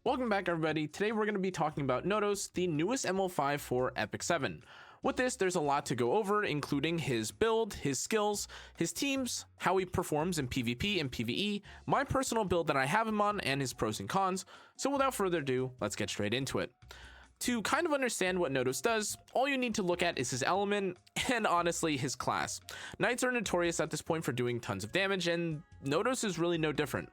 Welcome back, everybody. Today we're going to be talking about Notos, the newest ML5 for epicseven. With this, there's a lot to go over, including his build, his skills, his teams, how he performs in PvP and PvE, my personal build that I have him on, and his pros and cons. So without further ado, let's get straight into it. To kind of understand what Notos does, all you need to look at is his element and honestly his class. Knights are notorious at this point for doing tons of damage, and Notos is really no different.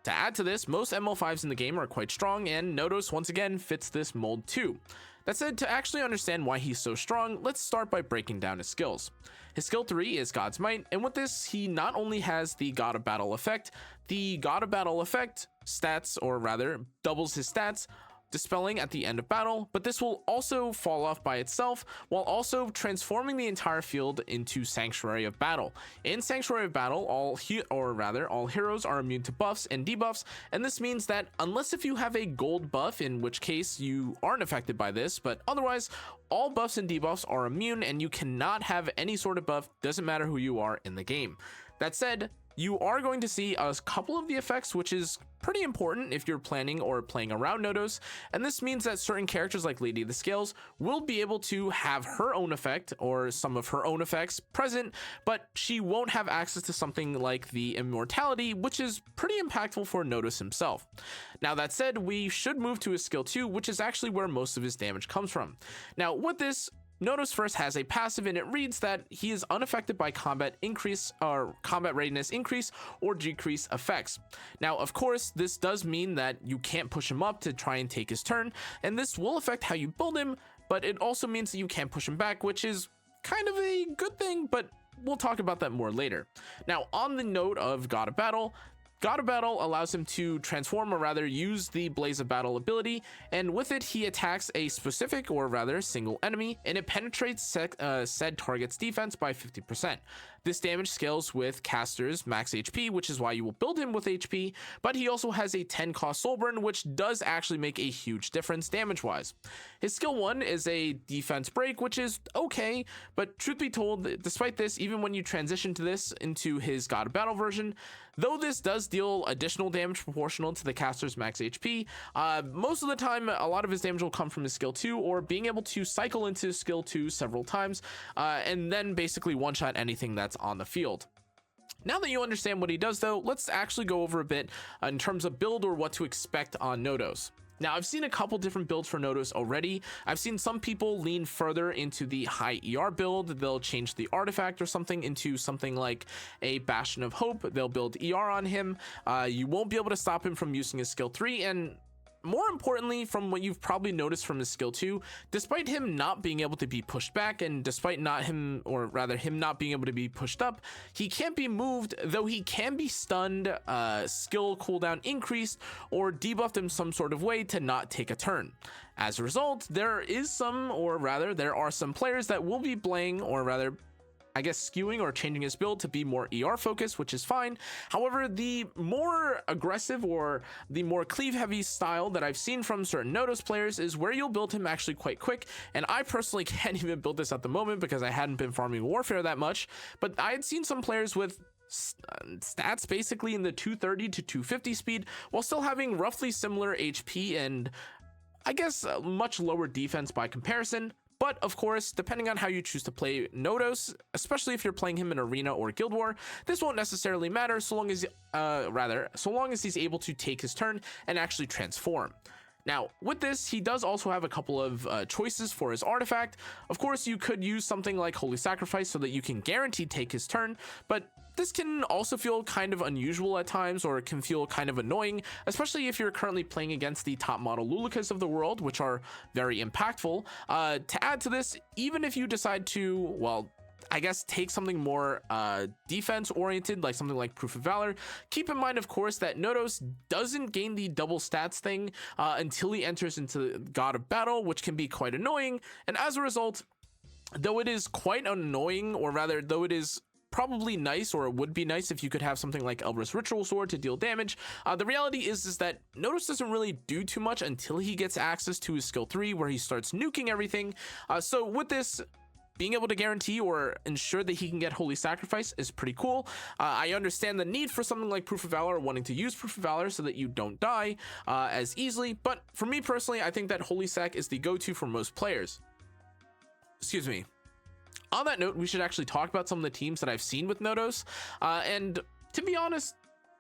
To add to this, most ML5s in the game are quite strong, and Notos once again fits this mold too. That said, to actually understand why he's so strong, let's start by breaking down his skills. His skill 3 is God's Might, and with this, he not only has the God of Battle effect, the God of Battle effect stats, or rather, doubles his stats, dispelling at the end of battle, but this will also fall off by itself while also transforming the entire field into Sanctuary of Battle. In Sanctuary of Battle, all heroes are immune to buffs and debuffs, and this means that unless if you have a gold buff, in which case you aren't affected by this, but otherwise all buffs and debuffs are immune and you cannot have any sort of buff, doesn't matter who you are in the game. That said, you are going to see a couple of the effects, which is pretty important if you're planning or playing around Notos, and this means that certain characters like Lady of the Scales will be able to have her own effect or some of her own effects present, but she won't have access to something like the Immortality, which is pretty impactful for Notos himself. Now that said, we should move to his skill 2, which is actually where most of his damage comes from. Now with this, Notos first has a passive, and it reads that he is unaffected by combat readiness increase or decrease effects. Now, of course, this does mean that you can't push him up to try and take his turn, and this will affect how you build him, but it also means that you can't push him back, which is kind of a good thing, but we'll talk about that more later. Now, on the note of God of Battle allows him to transform, or rather use the Blaze of Battle ability, and with it he attacks a specific, or rather single enemy, and it penetrates said target's defense by 50%. This damage scales with caster's max HP, which is why you will build him with HP, but he also has a 10 cost soul burn, which does actually make a huge difference damage wise. His skill 1 is a defense break, which is okay, but truth be told, despite this, even when you transition to this into his God of Battle version, though this does deal additional damage proportional to the caster's max HP, most of the time a lot of his damage will come from his skill 2 or being able to cycle into skill 2 several times and then basically one-shot anything that's on the field. Now that you understand what he does though, let's actually go over a bit in terms of build or what to expect on Notos. Now, I've seen a couple different builds for Notos already. I've seen some people lean further into the high ER build. They'll change the artifact or something into something like a Bastion of Hope. They'll build ER on him. You won't be able to stop him from using his skill 3, and more importantly, from what you've probably noticed from his skill 2, despite him not being able to be pushed back, and despite him not being able to be pushed up, he can't be moved, though he can be stunned, skill cooldown increased, or debuffed in some sort of way to not take a turn. As a result, there are some players that will be playing, or rather, I guess, skewing or changing his build to be more ER focused, which is fine. However, the more aggressive or the more cleave heavy style that I've seen from certain Notos players is where you'll build him actually quite quick. And I personally can't even build this at the moment because I hadn't been farming Warfare that much, but I had seen some players with stats basically in the 230 to 250 speed while still having roughly similar HP and I guess much lower defense by comparison. But of course, depending on how you choose to play Notos, especially if you're playing him in Arena or Guild War, this won't necessarily matter so long as he's able to take his turn and actually transform. Now, with this, he does also have a couple of choices for his artifact. Of course, you could use something like Holy Sacrifice so that you can guaranteed take his turn, but this can also feel kind of unusual at times, or it can feel kind of annoying, especially if you're currently playing against the top model Lulicas of the world, which are very impactful. To add to this, even if you decide to, well, I guess take something more defense oriented, like something like Proof of Valor, keep in mind, of course, that Notos doesn't gain the double stats thing until he enters into God of Battle, which can be quite annoying. And as a result, though it is quite annoying, or rather, though it is probably nice, or it would be nice if you could have something like Elbrus Ritual Sword to deal damage, the reality is that Notos doesn't really do too much until he gets access to his skill 3, where he starts nuking everything. So with this, being able to guarantee or ensure that he can get Holy Sacrifice is pretty cool. I understand the need for something like Proof of Valor, wanting to use Proof of Valor so that you don't die as easily, but for me personally, I think that Holy Sac is the go-to for most players. Excuse me. On that note, we should actually talk about some of the teams that I've seen with Notos, and to be honest,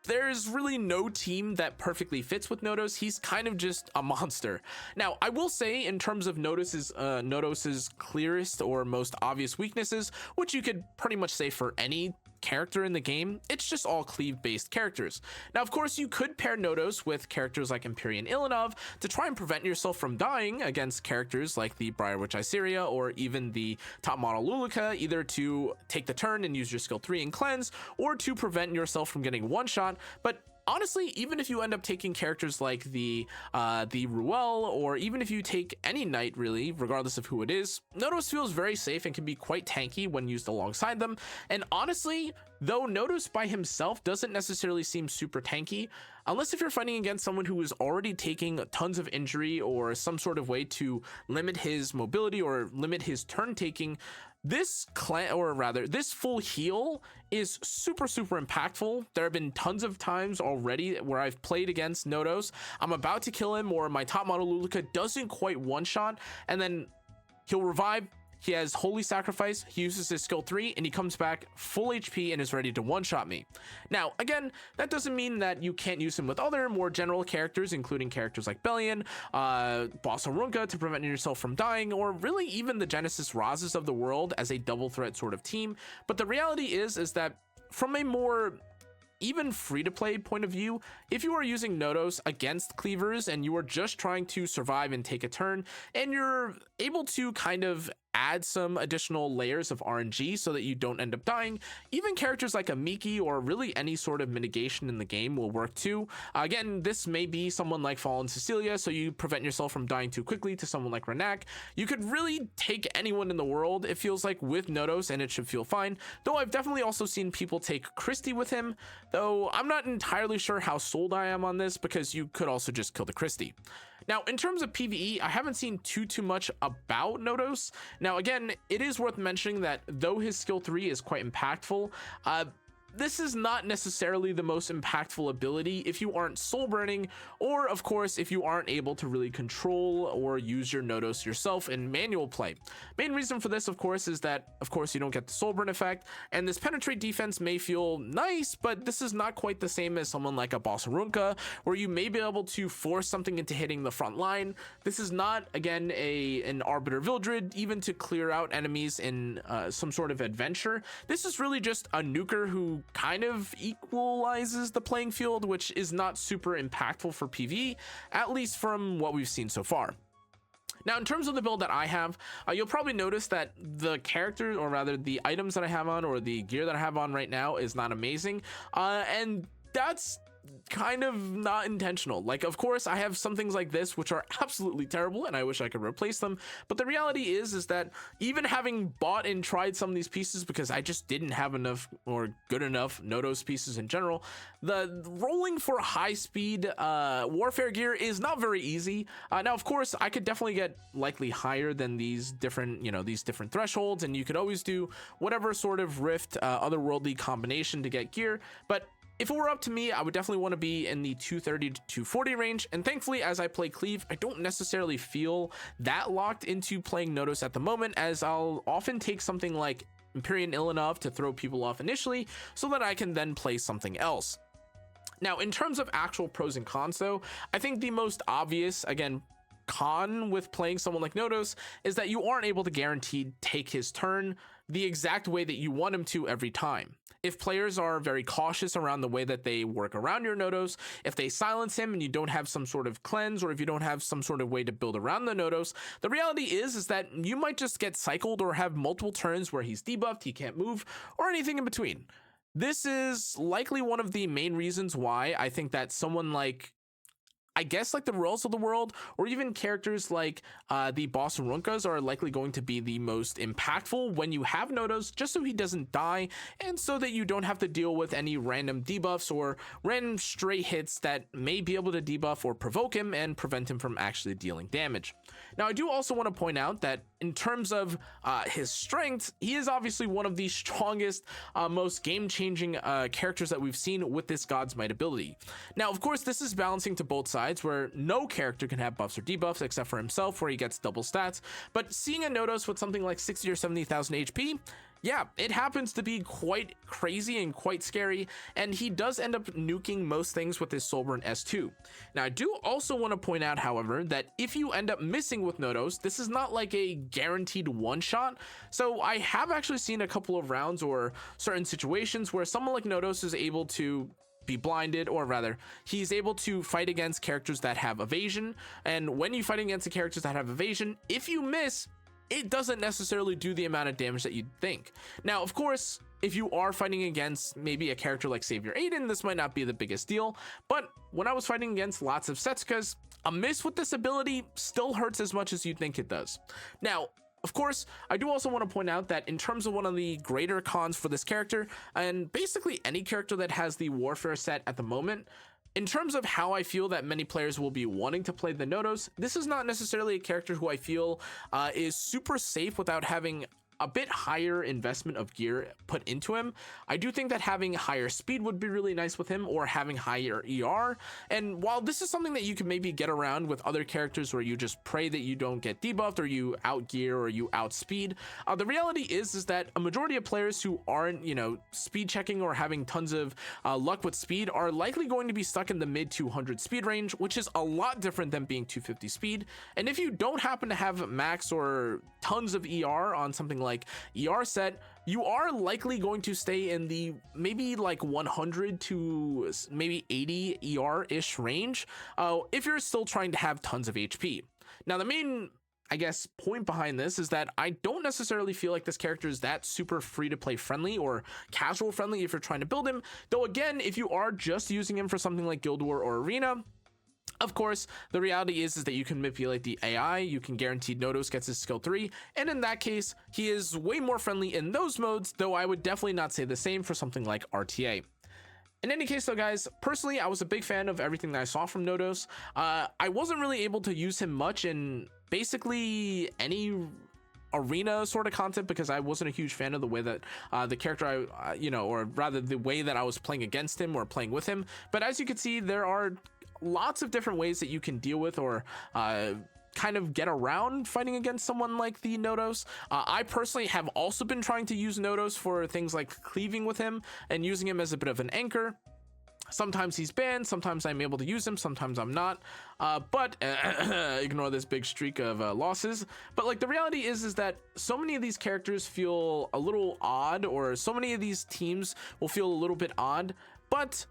there's really no team that perfectly fits with Notos. He's kind of just a monster. Now, I will say in terms of Notos's clearest or most obvious weaknesses, which you could pretty much say for any character in the game, it's just all cleave based characters. Now, of course, you could pair Notos with characters like Empyrean Ilanov to try and prevent yourself from dying against characters like the Briarwitch Iseria or even the top model Luluka, either to take the turn and use your skill 3 and cleanse, or to prevent yourself from getting one shot. But honestly, even if you end up taking characters like the Ruel, or even if you take any knight really, regardless of who it is, Notos feels very safe and can be quite tanky when used alongside them. And honestly, though Notos by himself doesn't necessarily seem super tanky, unless if you're fighting against someone who is already taking tons of injury or some sort of way to limit his mobility or limit his turn taking, this full heal is super impactful. There have been tons of times already where I've played against Notos, I'm about to kill him, or my top model Luluka doesn't quite one shot, and then he'll revive. He has Holy Sacrifice, he uses his skill 3, and he comes back full HP and is ready to one-shot me. Now, again, that doesn't mean that you can't use him with other more general characters, including characters like Bellion, Boss Arunca to prevent yourself from dying, or really even the Genesis Razes of the world as a double threat sort of team. But the reality is that from a more even free-to-play point of view, if you are using Notos against cleavers and you are just trying to survive and take a turn, and you're able to kind of add some additional layers of RNG so that you don't end up dying, even characters like a Miki or really any sort of mitigation in the game will work too. Again, this may be someone like Fallen Cecilia, so you prevent yourself from dying too quickly, to someone like Renak. You could really take anyone in the world, it feels like, with Notos, and it should feel fine. Though I've definitely also seen people take Christie with him, though I'm not entirely sure how sold I am on this, because you could also just kill the Christie. Now, in terms of PvE, I haven't seen too much about Notos. Now, again, it is worth mentioning that though his skill 3 is quite impactful, this is not necessarily the most impactful ability if you aren't soul burning, or of course if you aren't able to really control or use your Notos yourself in manual play. Main reason for this, of course, is that of course you don't get the soul burn effect, and this penetrate defense may feel nice, but this is not quite the same as someone like a Boss Arunca, where you may be able to force something into hitting the front line. This is not, again, an Arbiter Vildred, even to clear out enemies in some sort of adventure. This is really just a nuker who kind of equalizes the playing field, which is not super impactful for PvE, at least from what we've seen so far. Now, in terms of the build that I have, you'll probably notice that the character, or rather the items that I have on, or the gear that I have on right now, is not amazing, and that's kind of not intentional. Like, of course, I have some things like this which are absolutely terrible and I wish I could replace them, but the reality is that even having bought and tried some of these pieces, because I just didn't have enough or good enough Notos pieces in general, the rolling for high speed warfare gear is not very easy. Now, of course, I could definitely get likely higher than these different thresholds, and you could always do whatever sort of rift otherworldly combination to get gear, but if it were up to me, I would definitely want to be in the 230 to 240 range, and thankfully, as I play Cleave, I don't necessarily feel that locked into playing Notos at the moment, as I'll often take something like Empyrean Ilanov to throw people off initially, so that I can then play something else. Now, in terms of actual pros and cons though, I think the most obvious, again, con with playing someone like Notos is that you aren't able to guaranteed take his turn the exact way that you want him to every time. If players are very cautious around the way that they work around your Notos, if they silence him and you don't have some sort of cleanse, or if you don't have some sort of way to build around the Notos, the reality is that you might just get cycled or have multiple turns where he's debuffed, he can't move, or anything in between. This is likely one of the main reasons why I think that someone like, I guess, like the Royals of the world, or even characters like the Boss Aruncas are likely going to be the most impactful when you have Notos, just so he doesn't die, and so that you don't have to deal with any random debuffs or random stray hits that may be able to debuff or provoke him and prevent him from actually dealing damage. Now, I do also want to point out that in terms of his strength, he is obviously one of the strongest, most game-changing characters that we've seen with this God's Might ability. Now, of course, this is balancing to both sides, where no character can have buffs or debuffs except for himself, where he gets double stats. But seeing a Notos with something like 60 or 70,000 HP, yeah, it happens to be quite crazy and quite scary, and he does end up nuking most things with his Soulburn S2. Now, I do also want to point out, however, that if you end up missing with Notos, this is not like a guaranteed one-shot. So I have actually seen a couple of rounds or certain situations where someone like Notos is able to be blinded, or rather, he's able to fight against characters that have evasion, and when you fight against the characters that have evasion, if you miss, it doesn't necessarily do the amount of damage that you'd think. Now, of course, if you are fighting against maybe a character like Savior Aiden, this might not be the biggest deal, but when I was fighting against lots of Setsukas, a miss with this ability still hurts as much as you'd think it does. Now, of course, I do also want to point out that in terms of one of the greater cons for this character, and basically any character that has the Warfare set at the moment, in terms of how I feel that many players will be wanting to play the Notos, this is not necessarily a character who I feel is super safe without having a bit higher investment of gear put into him. I do think that having higher speed would be really nice with him, or having higher ER. And while this is something that you can maybe get around with other characters where you just pray that you don't get debuffed, or you outgear, or you outspeed, the reality is that a majority of players who aren't, speed checking or having tons of luck with speed are likely going to be stuck in the mid 200 speed range, which is a lot different than being 250 speed. And if you don't happen to have max or tons of ER on something like ER set, you are likely going to stay in the maybe like 100 to maybe 80 ER-ish range if you're still trying to have tons of HP. Now, the main, I guess, point behind this is that I don't necessarily feel like this character is that super free to play friendly or casual friendly if you're trying to build him. Though again, if you are just using him for something like Guild War or Arena, of course, the reality is that you can manipulate the AI, you can guarantee Notos gets his skill 3, and in that case, he is way more friendly in those modes, though I would definitely not say the same for something like RTA. In any case though, guys, personally, I was a big fan of everything that I saw from Notos. I wasn't really able to use him much in basically any arena sort of content because I wasn't a huge fan of the way that the character or rather the way that I was playing against him or playing with him. But as you can see, there are lots of different ways that you can deal with or kind of get around fighting against someone like the Notos. I personally have also been trying to use Notos for things like cleaving with him and using him as a bit of an anchor. Sometimes he's banned, sometimes I'm able to use him, sometimes I'm not, but ignore this big streak of losses. But like the reality is that so many of these characters feel a little odd, or so many of these teams will feel a little bit odd, but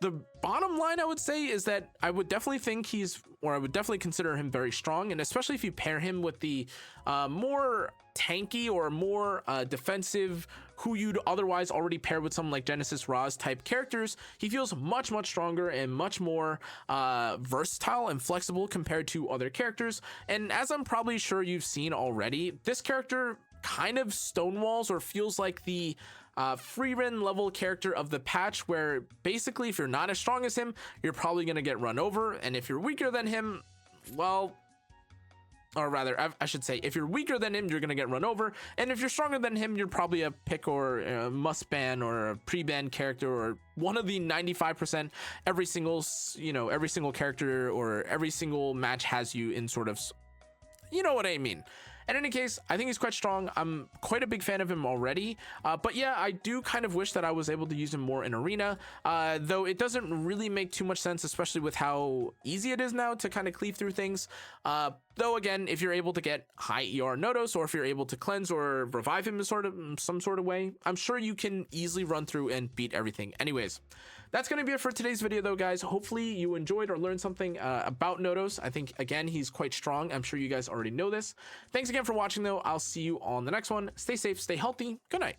the bottom line I would say is that I would definitely think I would definitely consider him very strong, and especially if you pair him with the more tanky or more defensive, who you'd otherwise already pair with someone like Genesis Roz type characters, he feels much stronger and much more versatile and flexible compared to other characters. And as I'm probably sure you've seen already, this character kind of stonewalls or feels like the free run level character of the patch, where basically if you're not as strong as him, you're probably going to get run over, and if you're weaker than him, well, or rather I should say, if you're weaker than him, you're going to get run over, and if you're stronger than him, you're probably a pick or a must ban or a pre-ban character, or one of the 95% every single character or every single match has you in sort of, you know what I mean. In any case, I think he's quite strong. I'm quite a big fan of him already. But yeah, I do kind of wish that I was able to use him more in Arena, though it doesn't really make too much sense, especially with how easy it is now to kind of cleave through things. Though again, if you're able to get high ER Notos, or if you're able to cleanse or revive him in some sort of way, I'm sure you can easily run through and beat everything. Anyways, that's going to be it for today's video though, guys. Hopefully you enjoyed or learned something about Notos. I think, again, he's quite strong. I'm sure you guys already know this. Thanks again for watching though. I'll see you on the next one. Stay safe, stay healthy. Good night.